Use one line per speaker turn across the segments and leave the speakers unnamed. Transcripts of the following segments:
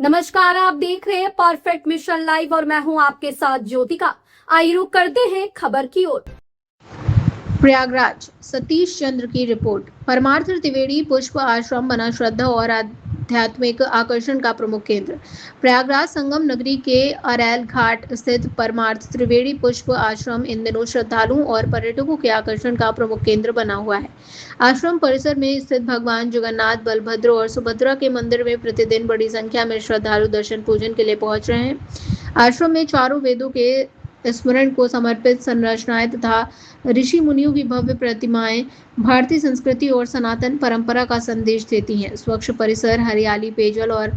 नमस्कार, आप देख रहे हैं परफेक्ट मिशन लाइव और मैं हूं आपके साथ ज्योतिका। आइए रुक करते हैं खबर की ओर।
प्रयागराज सतीश चंद्र की रिपोर्ट। परमार्थ त्रिवेणी पुष्प आश्रम बना श्रद्धा और आध्यात्मिक आकर्षण का प्रमुख केंद्र। प्रयागराज संगम नगरी के अरैल घाट स्थित परमार्थ त्रिवेणी पुष्प आश्रम इन दिनों श्रद्धालुओं और पर्यटकों के आकर्षण का प्रमुख केंद्र बना हुआ है। आश्रम परिसर में स्थित भगवान जगन्नाथ, बलभद्र और सुभद्रा के मंदिर में प्रतिदिन बड़ी संख्या में श्रद्धालु दर्शन पूजन के लिए पहुंच रहे हैं। आश्रम में चारों वेदों के स्मरण को समर्पित संरचनाएं तथा ऋषि मुनियों की भव्य प्रतिमाएं भारतीय संस्कृति और सनातन परंपरा का संदेश देती हैं। स्वच्छ परिसर, हरियाली, पेयजल और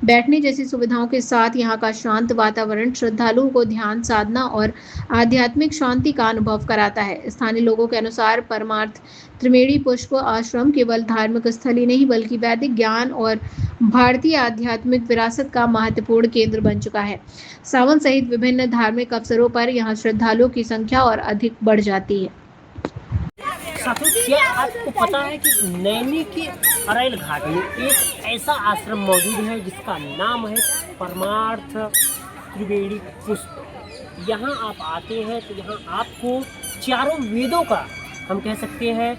बैठने जैसी सुविधाओं के साथ यहाँ का शांत वातावरण श्रद्धालुओं को ध्यान, साधना और आध्यात्मिक शांति का अनुभव कराता है। स्थानीय लोगों के अनुसार परमार्थ त्रिवेणी पुष्प आश्रम केवल धार्मिक स्थल ही नहीं बल्कि वैदिक ज्ञान और भारतीय आध्यात्मिक विरासत का महत्वपूर्ण केंद्र बन चुका है। सावन सहित विभिन्न धार्मिक अवसरों पर यहाँ श्रद्धालुओं की संख्या और अधिक बढ़ जाती है।
साथियों, क्या आपको पता है कि नैनी के अरैल घाट में एक ऐसा आश्रम मौजूद है जिसका नाम है परमार्थ त्रिवेणी पुष्प। यहाँ आप आते हैं तो यहाँ आपको चारों वेदों का, हम कह सकते हैं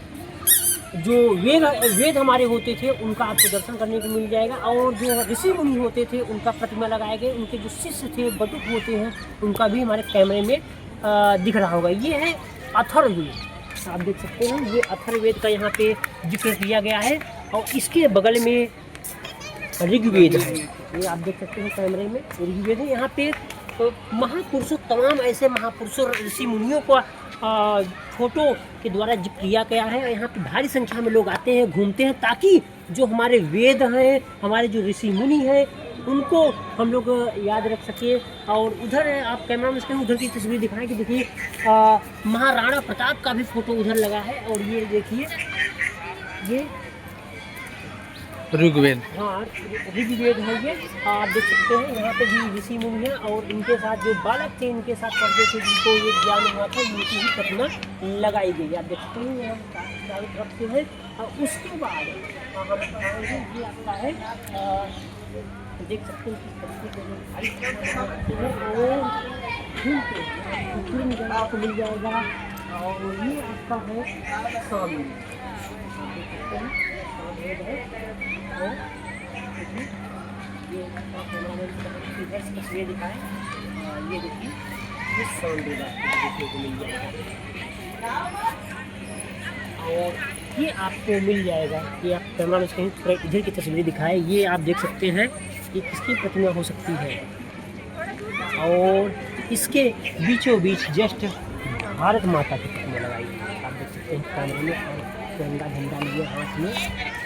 जो वेद हमारे होते थे उनका आपको दर्शन करने को मिल जाएगा, और जो ऋषि मुनि होते थे उनका प्रतिमा लगाए गए, उनके जो शिष्य थे, बटुक होते हैं, उनका भी हमारे कैमरे में दिख रहा होगा। ये है अथर्ववेद, आप देख सकते हैं। ये अथर्ववेद का यहाँ पे जिक्र किया गया है, और इसके बगल में ऋग्वेद है। ये आप देख सकते हैं कैमरे में, ऋग्वेद है। यहाँ पे तो महापुरुषों, तमाम ऐसे महापुरुषों, ऋषि मुनियों को फोटो के द्वारा जिक्र किया गया है। यहाँ पे भारी संख्या में लोग आते हैं, घूमते हैं, ताकि जो हमारे वेद हैं, हमारे जो ऋषि मुनि हैं, उनको हम लोग याद रख सके। और उधर आप कैमरा में उधर की तस्वीर दिखाएं कि देखिए महाराणा प्रताप का भी फोटो उधर लगा है। और ये देखिए, ये
ऋग्वेद,
हाँ ऋग्वेद है। ये आप देख सकते हैं, यहाँ पे भी ऋषि मुनि हैं, और इनके साथ जो बालक थे, इनके साथ पढ़ते थे, जिनको ये ज्ञान हुआ था, इनकी ही प्रतिमा लगाई गई। आप देख सकते हैं, यहाँ चारों तरफ से है। और उसके बाद हम आएंगे, ये आपका है, देख सकते हैं जगह आपको मिल जाएगा। और ये आपका है सामने, ये तस्वीर दिखाएं। ये देखिए, ये साउंड देखने को मिल जाएगा, और ये आपको मिल जाएगा। ये आप कैमरा में कहीं थोड़ा इधर की तस्वीर दिखाएं। ये आप देख सकते हैं कि किसकी प्रतिमा हो सकती है, और इसके बीचों बीच जस्ट भारत माता की प्रतिमा लगाई है। आप देख सकते हैं कैमरे में, झंडा लिए हाथ में,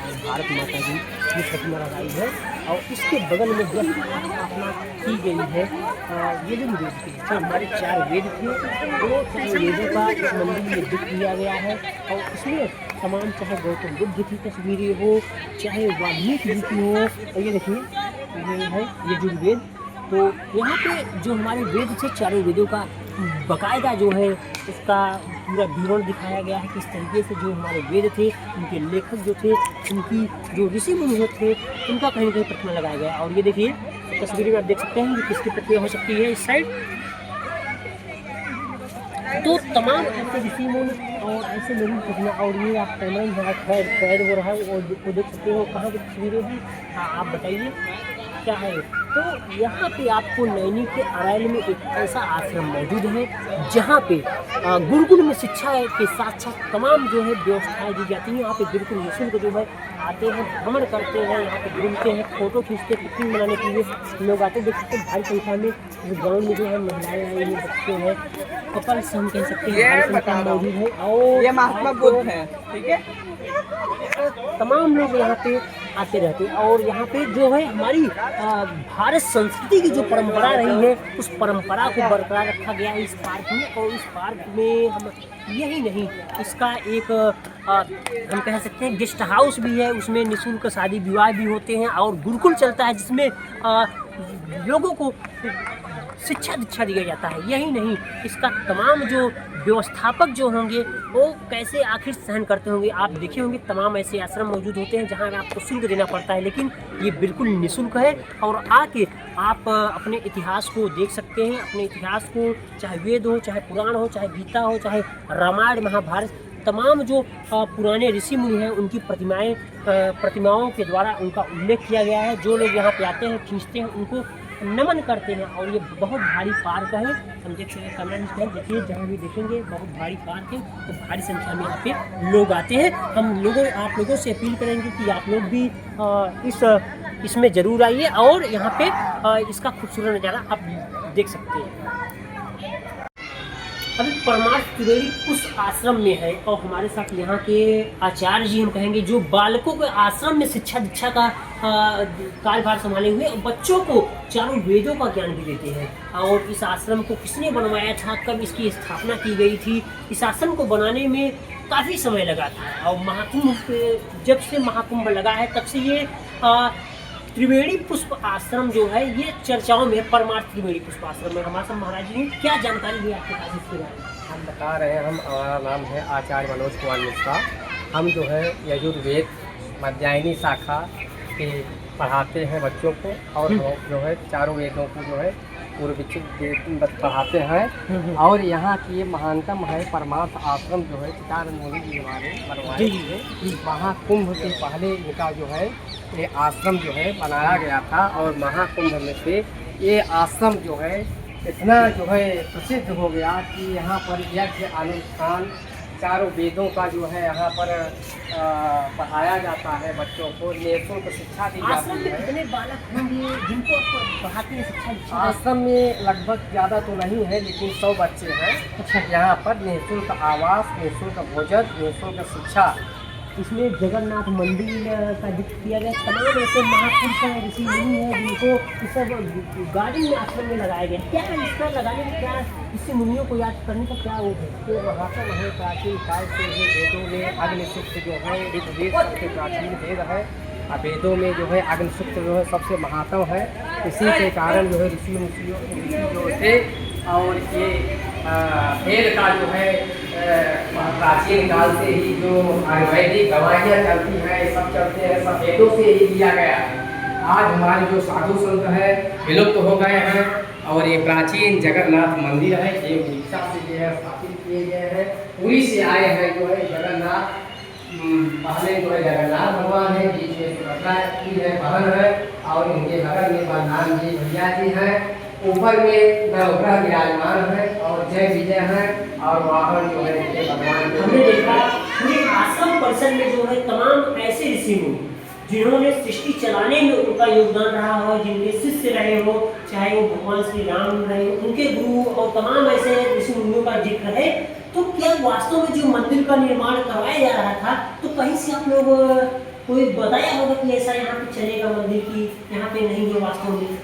और भारत माता की ये प्रतिमा लगाई है। और इसके बगल में जस्ट स्थापना की गई है ये जो वेद की, जो हमारे चार वेद थे, वो चार वेदों का इस मंदिर में जिक्र किया गया है। और इसमें तमाम, चाहे गौतम बुद्ध की तस्वीरें हो, चाहे वाल्मीकि जी की हो। और ये देखिए, ये है ये ऋग्वेद। तो यहाँ पे जो हमारे वेद थे, चारों वेदों का बाकायदा जो है उसका पूरा विवरण दिखाया गया है, किस तरीके से जो हमारे वेद थे, उनके लेखक जो थे, उनकी जो ऋषि मुनि थे, उनका कहीं ना कहीं प्रतिमा लगाया गया। और ये देखिए तस्वीर में आप देख सकते हैं कि किसकी प्रतिमा हो सकती है इस साइड। तो तमाम ऐसे ऋषि मुनि और ऐसे लोगों की प्रतिमा। और ये आप कैमरा में कैद हो रहा है, और देख सकते हो कहाँ की तस्वीरें हैं। हाँ, आप बताइए क्या है। तो यहाँ पे आपको नैनी के अरैल में एक ऐसा आश्रम मौजूद है जहाँ पे गुरुकुल में शिक्षा के साथ साथ तमाम जो है व्यवस्थाएं दी जाती हैं। यहाँ पे गुरुकुल निःशुल्क जो है आते हैं, भ्रमण करते हैं, यहाँ पे घूमते हैं, फोटो खींचते हैं, पिकनिक मनाने के लिए लोग आते हैं। देख सकते हैं भारी संख्या में ग्राउंड में जो है महिलाएं आई हैं, बच्चे हैं, कपल्स हम कह सकते हैं, भारी संख्या में मौजूद है। और
ये महात्मा बुद्ध है, ठीक है।
तमाम लोग यहाँ पे आते रहते हैं। और यहाँ पे जो है हमारी भारत संस्कृति की जो परंपरा रही है, उस परंपरा को बरकरार रखा गया है इस पार्क में। और इस पार्क में हम यही नहीं, इसका एक हम कह सकते हैं गेस्ट हाउस भी है, उसमें निःशुल्क शादी विवाह भी होते हैं, और गुरुकुल चलता है जिसमें लोगों को शिक्षा दीक्षा दिया जाता है। यही नहीं, इसका तमाम जो व्यवस्थापक जो होंगे वो कैसे आखिर सहन करते होंगे। आप देखे होंगे तमाम ऐसे आश्रम मौजूद होते हैं जहाँ आपको शुल्क देना पड़ता है, लेकिन ये बिल्कुल निःशुल्क है और आके आप अपने इतिहास को देख सकते हैं। अपने इतिहास को, चाहे वेद हो, चाहे पुराण हो, चाहे गीता हो, चाहे रामायण महाभारत, तमाम जो पुराने ऋषि मुनि हैं उनकी प्रतिमाओं के द्वारा उनका उल्लेख किया गया है। जो लोग यहाँ पे आते हैं, खींचते हैं, उनको नमन करते हैं। और ये बहुत भारी पार्क है, हम देख सकते हैं, कैमरा में देखिए, जहाँ भी देखेंगे बहुत भारी पार्क है, तो भारी संख्या में यहाँ पे लोग आते हैं। आप लोगों से अपील करेंगे कि आप लोग भी इसमें ज़रूर आइए और यहाँ पे इसका खूबसूरत नज़ारा आप देख सकते हैं। अभी परमार्थ त्रिवेणी उस आश्रम में है और हमारे साथ यहाँ के आचार्य जी, हम कहेंगे, जो बालकों के आश्रम में शिक्षा दीक्षा का कार्यभार संभाले हुए बच्चों को चारों वेदों का ज्ञान भी देते हैं। और इस आश्रम को किसने बनवाया था, कब इसकी स्थापना की गई थी, इस आश्रम को बनाने में काफ़ी समय लगा था। और महाकुंभ, जब से महाकुंभ लगा है तब से ये त्रिवेणी पुष्प आश्रम जो है ये चर्चाओं में, परमार्थ त्रिवेणी पुष्प आश्रम में। हमारे साथ महाराज जी ने क्या जानकारी दी आपके पास इसके बारे में?
हम बता रहे हैं, हमारा नाम है आचार्य मनोज कुमार मिश्रा। हम जो है यजुर्वेद मध्यायनी शाखा के पढ़ाते हैं बच्चों को, और हम जो है चारों वेदों को जो है पूर्व पढ़ाते हैं। और यहाँ की ये महानतम है परमार्थ आश्रम जो है चिदानंद मुनि जी हमारे बनवाए थे। महाकुंभ के पहले इनका जो है ये आश्रम जो है बनाया गया था, और महाकुंभ में से ये आश्रम जो है इतना जो है प्रसिद्ध हो गया कि यहाँ पर यज्ञ अनुष्ठान चारों वेदों का जो है यहाँ पर पढ़ाया जाता है। बच्चों को निःशुल्क शिक्षा दी जाती है।
कितने बालक होंगे जिनको आप पढ़ाते हैं शिक्षा?
आश्रम में लगभग ज़्यादा तो नहीं है, लेकिन 100 बच्चे हैं।
अच्छा,
यहाँ पर निःशुल्क आवास, निःशुल्क भोजन, निःशुल्क शिक्षा।
इसमें जगन्नाथ मंदिर का जिक्र किया गया। तमाम ऐसे महापुरुष हैं, ऋषि मुनि हैं जिनको इस सब गार्डन में आश्रम में लगाया गया। क्या इसका लगाने में क्या ऋषि मुनियों को याद करने का क्या वो है?
तो महात्म है, प्राचीन काल से ही वेदों में अग्नि सूक्त जो है ऋग्वेद सबसे प्राचीन वेद है। वेदों में जो है अग्नि सूक्त जो है सबसे महात्म है। इसी के कारण जो है ऋषि जो थे, और ये वेद का जो है प्राचीन काल से ही जो आयुर्वेदिक दवाइयाँ चलती हैं, सब चलते हैं, सब वेदों से ही लिया गया है। आज हमारे जो साधु संत है विलुप्त हो गए हैं, और ये प्राचीन जगन्नाथ मंदिर है, ये उड़ीसा से जो है स्थापित किए गए हैं। पुरी से आए हैं जो है जगन्नाथ। पहले जो है जगन्नाथ भगवान है, बीच में सुभद्रा की है बहन है, और इनके बगल में बलराम जी भैया जी हैं। ऊपर में नवग्रह विराजमान है और जय विजय है, और वाहन जो है भगवान।
हमने देखा पूरे आश्रम परिसर में जो है तमाम ऐसे ऋषि मुनि जिन्होंने सृष्टि चलाने में उनका योगदान रहा हो, जिनके शिष्य रहे हो, चाहे वो भगवान श्री राम रहे, उनके गुरु और तमाम ऐसे ऋषि मुनियों का जिक्र है। तो क्या वास्तव में जो मंदिर का निर्माण करवाया जा रहा था, तो कहीं से आप लोग कोई बताया होगा कि ऐसा यहाँ पे चलेगा मंदिर की, यहाँ पे नहीं है वास्तव में?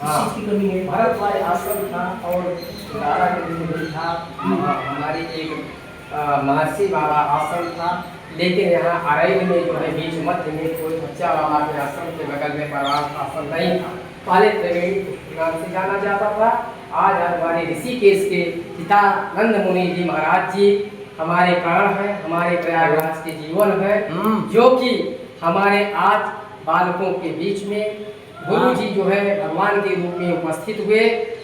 हाँ,
की कमी है।
भारतवाज आश्रम था और दारा के दिन भी था। हमारी एक महर्षि बाबा आश्रम था, लेकिन यहाँ अरैल में जो है बीच मध्य में कोई बच्चा बाबा के आश्रम के बगल में परमार्थ आश्रम नहीं था। पहले त्रिवेणी नाम से जाना जाता था। आज हमारे ऋषिकेश के चिदानंद मुनि जी महाराज जी हमारे प्राण हैं, हमारे प्रयागराज के जीवन है, जो कि हमारे आज बालकों के बीच में गुरु जी जो है भगवान के रूप में उपस्थित हुए,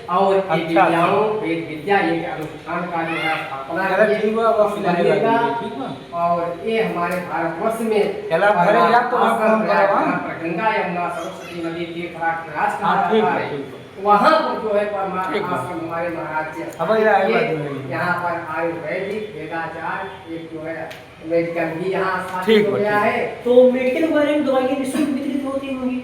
और वेद विद्या एक अनुष्ठान का जो है स्थापना किया। और ये हमारे भारतवर्ष में गंगा यमुना सरस्वती नदी तीर्थ प्रयास करा है। वहाँ पर जो है परमार्थ आश्रम हमारे महाराज जी, यहाँ पर आयुर्वेदिक वेदाचार एक जो है मेडिकल भी यहाँ स्थापित हो गया है।
तो मेडिकल वगैरह में दवाइयाँ निःशुल्क वितरित होती होंगी?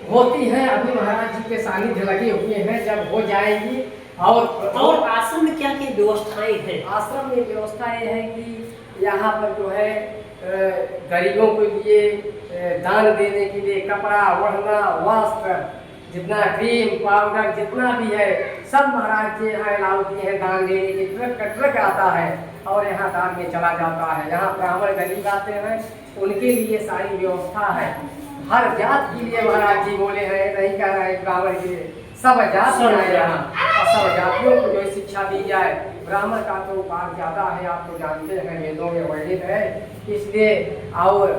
होती है, अभी महाराज जी के सानिध्य लगे हुए हैं, जब हो जाएगी। और
आश्रम में क्या क्या व्यवस्थाएं हैं?
आश्रम में व्यवस्थाएं हैं कि यहाँ पर जो है गरीबों के लिए दान देने के लिए कपड़ा, ओढ़ना, वस्त्र, जितना क्रीम पाउडर जितना भी है सब महाराज जी यहाँ अलाउ किए हैं। दान देने के ट्रक आता है और यहाँ दान में चला जाता है। यहाँ ब्राह्मण गरीब आते हैं, उनके लिए सारी व्यवस्था है। हर जात के लिए महाराज जी बोले हैं, नहीं कह रहे ब्राह्मण के लिए, सब जातियाँ हैं यहाँ और सब जातियों को जो है शिक्षा दी जाए। ब्राह्मण का तो पाठ ज़्यादा है, आप तो जानते हैं, वेदों में वर्णित है। इसलिए और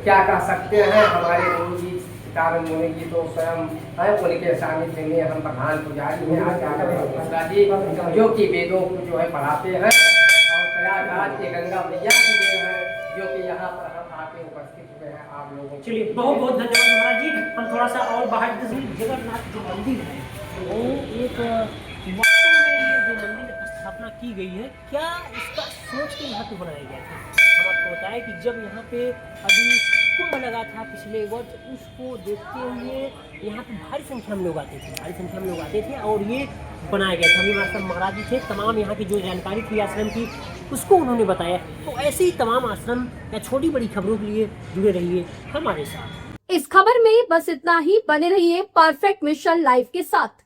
क्या कह सकते हैं, हमारे गुरु जी सीताराम मुनि जी तो स्वयं हैं, उनके सानिध्य में हम प्रधान पुजारी हैं आचार्य मिश्रा जी, जो कि वेदों को जो है पढ़ाते हैं। और प्रयागराज के गंगा मैया की देव है, जो कि यहाँ पर हम आके उपस्थित हुए हैं आप लोगों को।
चलिए बहुत बहुत धन्यवाद महाराज जी। हम थोड़ा सा और बाहर जगन्नाथ जो मंदिर है वो एक वास्तव में ये जो मंदिर स्थापना की गई है, क्या इसका सोच के यहाँ पे बनाया गया था? हम आपको बताएं कि जब यहाँ पे अभी कुंभ लगा था पिछले वर्ष, उसको देखते हुए यहाँ पे भारी संख्या में लोग आते थे और ये बनाया गया था। अभी हमारे साथ महाराज जी थे, तमाम यहाँ की जो जानकारी थी आश्रम की उसको उन्होंने बताया। तो ऐसे ही तमाम आश्रम या छोटी बड़ी खबरों के लिए जुड़े रहिए हमारे साथ।
इस खबर में बस इतना ही। बने रहिए परफेक्ट मिशन लाइव के साथ।